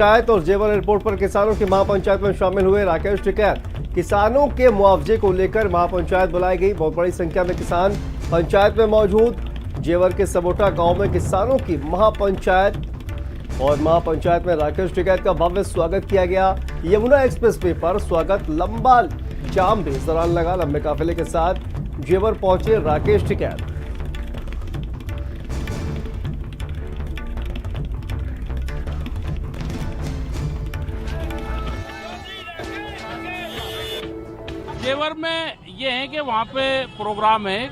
पंचायत और जेवर एयरपोर्ट पर किसानों की महापंचायत में शामिल हुए राकेश टिकैत। किसानों के मुआवजे को लेकर महापंचायत बुलाई गई। बहुत बड़ी संख्या में किसान पंचायत में मौजूद। जेवर के सबोटा गांव में किसानों की महापंचायत और महापंचायत में राकेश टिकैत का भव्य स्वागत किया गया। यमुना एक्सप्रेस वे पर स्वागत लंबा जाम भी इस दौरान लगा। लंबे काफिले के साथ जेवर पहुंचे राकेश टिकैत। जेवर में ये है कि वहाँ पे प्रोग्राम है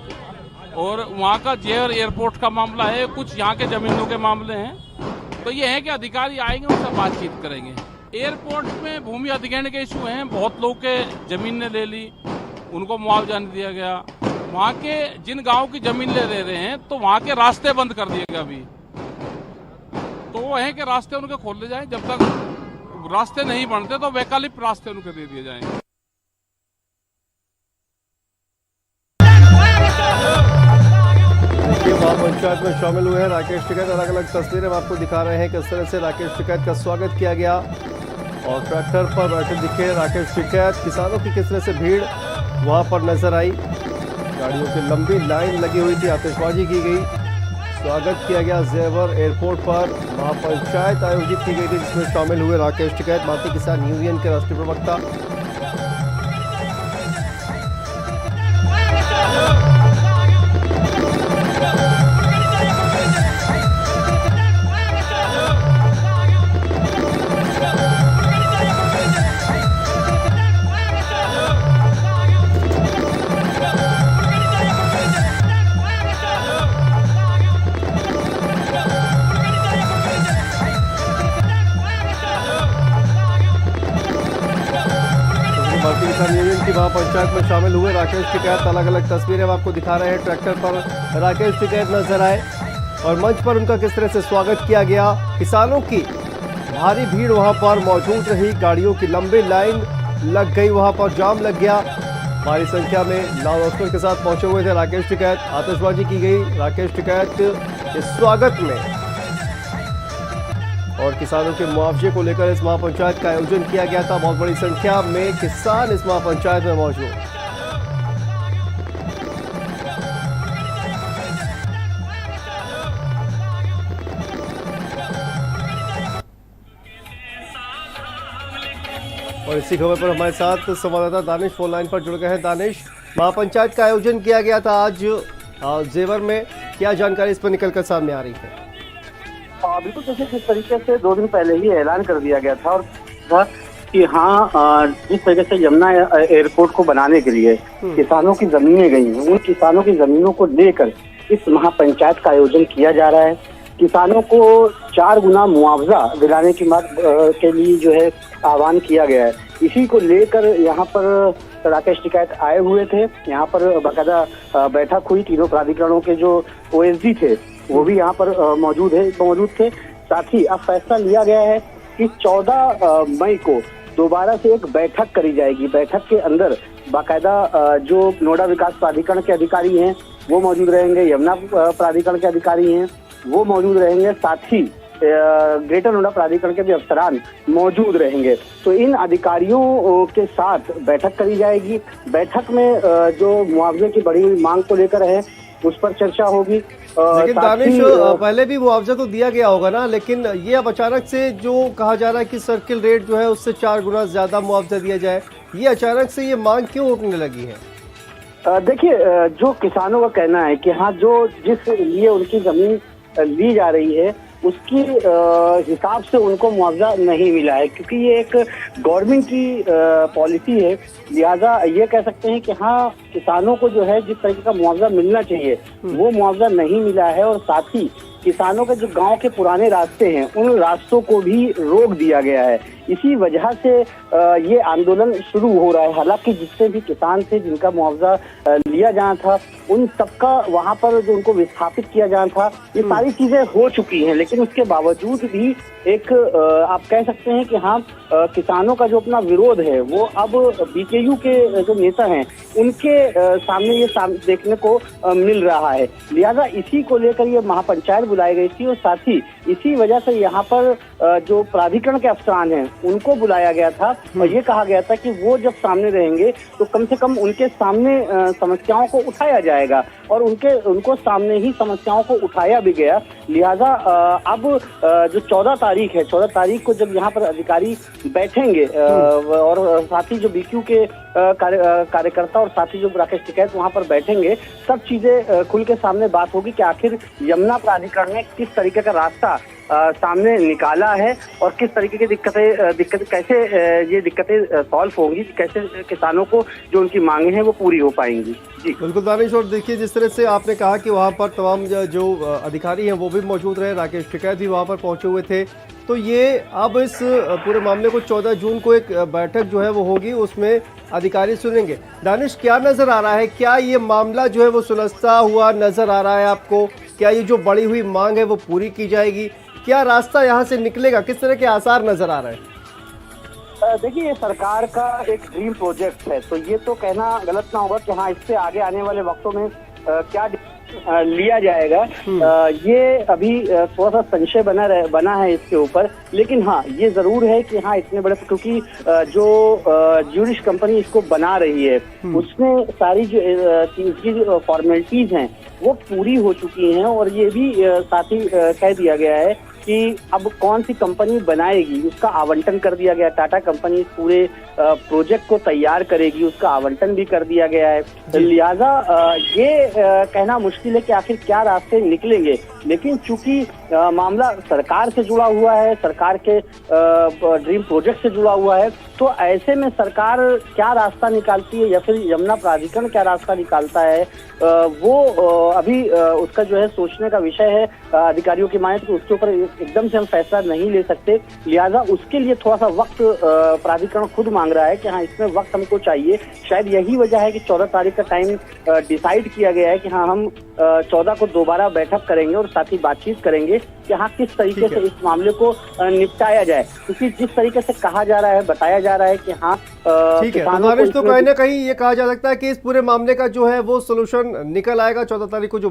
और वहाँ का जेवर एयरपोर्ट का मामला है, कुछ यहाँ के जमीनों के मामले हैं। तो ये है कि अधिकारी आएंगे, उनसे बातचीत करेंगे। एयरपोर्ट में भूमि अधिग्रहण के इशू हैं, बहुत लोग के जमीन ने ले ली, उनको मुआवजा नहीं दिया गया। वहाँ के जिन गाँव की जमीन ले रहे हैं तो वहाँ के रास्ते बंद कर दिए गए अभी। तो वो है कि रास्ते उनके खोले जाए, जब तक रास्ते नहीं बनते तो वैकल्पिक रास्ते उनके दे दिए जाएंगे। महापंचायत में शामिल हुए हैं राकेश टिकैत। अलग अलग तस्वीरें हम आपको दिखा रहे हैं किस तरह से राकेश टिकैत का स्वागत किया गया और ट्रैक्टर पर बैठे दिखे राकेश टिकैत। किसानों की किस तरह से भीड़ वहां पर नजर आई। गाड़ियों की लंबी लाइन लगी हुई थी, आतिशबाजी की गई। स्वागत किया गया जेवर एयरपोर्ट पर। महापंचायत आयोजित की गई थी जिसमें शामिल हुए राकेश टिकैत, भारतीय किसान यूनियन के राष्ट्रीय प्रवक्ता। भारतीय किसान यूनियन की महापंचायत में शामिल हुए राकेश टिकैत। अलग अलग तस्वीरें हम आपको दिखा रहे हैं। ट्रैक्टर पर राकेश टिकैत नजर आए और मंच पर उनका किस तरह से स्वागत किया गया। किसानों की भारी भीड़ वहां पर मौजूद रही। गाड़ियों की लंबी लाइन लग गई, वहां पर जाम लग गया। भारी संख्या में लाउड स्पीकर के साथ पहुंचे हुए थे राकेश टिकैत। आतिशबाजी की गई राकेश टिकैत के स्वागत में और किसानों के मुआवजे को लेकर इस महापंचायत का आयोजन किया गया था। बहुत बड़ी संख्या में किसान इस महापंचायत में मौजूद। और इसी खबर पर हमारे साथ संवाददाता दानिश फोन लाइन पर जुड़ गए हैं। दानिश, महापंचायत का आयोजन किया गया था आज जेवर में, क्या जानकारी इस पर निकलकर सामने आ रही है? बिल्कुल, जैसे जिस तरीके से 2 दिन पहले ही ऐलान कर दिया गया था और कि हाँ, जिस तरीके से यमुना एयरपोर्ट को बनाने के लिए किसानों की जमीनें गई हैं, उन किसानों की जमीनों को लेकर इस महापंचायत का आयोजन किया जा रहा है। किसानों को 4 गुना मुआवजा दिलाने की मांग के लिए जो है आह्वान किया गया है। इसी को लेकर यहाँ पर राकेश टिकैत आए हुए थे। यहाँ पर बाकायदा बैठक हुई। तीनों प्राधिकरणों के जो OSD थे वो भी यहाँ पर मौजूद थे। साथ ही अब फैसला लिया गया है कि 14 मई को दोबारा से एक बैठक करी जाएगी। बैठक के अंदर बाकायदा जो नोडा विकास प्राधिकरण के अधिकारी हैं वो मौजूद रहेंगे, यमुना प्राधिकरण के अधिकारी हैं वो मौजूद रहेंगे, साथ ही ग्रेटर नोएडा प्राधिकरण के भी अफसरान मौजूद रहेंगे। तो इन अधिकारियों के साथ बैठक करी जाएगी। बैठक में जो मुआवजे की बढ़ी हुई मांग को लेकर है उस पर चर्चा होगी। लेकिन दानिश, पहले भी मुआवजा तो दिया गया होगा ना, लेकिन ये अब अचानक से जो कहा जा रहा है कि सर्किल रेट जो है उससे 4 गुना ज्यादा मुआवजा दिया जाए, ये अचानक से ये मांग क्यों उठने लगी है? देखिए, जो किसानों का कहना है कि हाँ, जो जिस लिए उनकी जमीन ली जा रही है उसकी हिसाब से उनको मुआवजा नहीं मिला है, क्योंकि ये एक गवर्नमेंट की पॉलिसी है। लिहाजा ये कह सकते हैं कि हाँ, किसानों को जो है जिस तरीके का मुआवजा मिलना चाहिए वो मुआवजा नहीं मिला है। और साथ ही किसानों के जो गांव के पुराने रास्ते हैं उन रास्तों को भी रोक दिया गया है। इसी वजह से ये आंदोलन शुरू हो रहा है। हालांकि जितने भी किसान थे जिनका मुआवजा लिया जाना था उन सबका वहां पर जो उनको विस्थापित किया जाना था, ये सारी चीजें हो चुकी हैं। लेकिन उसके बावजूद भी एक आप कह सकते हैं कि हाँ, किसानों का जो अपना विरोध है वो अब BKU के जो नेता हैं उनके सामने ये देखने को मिल रहा है। लिहाजा इसी को लेकर ये महापंचायत बुलाई गई थी और साथ ही इसी वजह से यहाँ पर जो प्राधिकरण के अफसरान हैं उनको बुलाया गया था और ये कहा गया था कि वो जब सामने रहेंगे तो कम से कम उनके सामने समस्याओं को उठाया जाएगा और उनको सामने ही समस्याओं को उठाया भी गया। लिहाजा अब जो 14 तारीख है, 14 तारीख को जब यहाँ पर अधिकारी बैठेंगे और साथ ही जो बीक्यू के कार्यकर्ता और साथ ही जो राकेश टिकैत वहां पर बैठेंगे, सब चीजें खुल के सामने बात होगी कि आखिर यमुना प्राधिकरण ने किस तरीके का रास्ता सामने निकाला है और किस तरीके की दिक्कतें कैसे ये दिक्कतें सॉल्व होंगी, कैसे किसानों को जो उनकी मांगे हैं वो पूरी हो पाएंगी। जी बिल्कुल दानिश, और देखिए जिस तरह से आपने कहा कि वहाँ पर तमाम जो अधिकारी हैं वो भी मौजूद रहे, राकेश टिकैत भी वहाँ पर पहुंचे हुए थे, तो ये अब इस पूरे मामले को 14 जून को एक बैठक जो है वो होगी, उसमें अधिकारी सुनेंगे। दानिश, क्या नजर आ रहा है, क्या ये मामला जो है वो सुलझता हुआ नजर आ रहा है आपको? क्या ये जो बढ़ी हुई मांग है वो पूरी की जाएगी? क्या रास्ता यहाँ से निकलेगा? किस तरह के आसार नजर आ रहे हैं? देखिए, ये सरकार का एक ड्रीम प्रोजेक्ट है, तो ये तो कहना गलत ना होगा कि हाँ इससे आगे आने वाले वक्तों में क्या लिया जाएगा। ये अभी थोड़ा सा संशय बना है इसके ऊपर, लेकिन हाँ ये जरूर है कि हाँ इतने बड़े, क्योंकि जो ज्यूरिश कंपनी इसको बना रही है उसमें सारी जो फॉर्मेलिटीज हैं वो पूरी हो चुकी हैं और ये भी साथ ही कह दिया गया है कि अब कौन सी कंपनी बनाएगी उसका आवंटन कर दिया गया। टाटा कंपनी पूरे प्रोजेक्ट को तैयार करेगी, उसका आवंटन भी कर दिया गया है। लिहाजा ये कहना मुश्किल है कि आखिर क्या रास्ते निकलेंगे, लेकिन चूंकि मामला सरकार से जुड़ा हुआ है, सरकार के ड्रीम प्रोजेक्ट से जुड़ा हुआ है, तो ऐसे में सरकार क्या रास्ता निकालती है या फिर यमुना प्राधिकरण क्या रास्ता निकालता है, वो अभी उसका जो है सोचने का विषय है। अधिकारियों की माने तो उसके ऊपर एकदम से हम फैसला नहीं ले सकते, लिहाजा उसके लिए थोड़ा सा वक्त प्राधिकरण खुद मांग रहा है कि हाँ इसमें वक्त हमको चाहिए। शायद यही वजह है कि 14 तारीख का टाइम डिसाइड किया गया है कि हाँ हम 14 को दोबारा बैठक करेंगे और साथ ही बातचीत करेंगे कि हाँ किस तरीके से इस मामले को निपटाया जाए, क्योंकि जिस तरीके से कहा जा रहा है, बताया जा रहा है कि हाँ ठीक है, तो कहीं ना कहीं ये कहा जा सकता है कि इस पूरे मामले का जो है वो सोल्यूशन निकल आएगा 14 तारीख को जो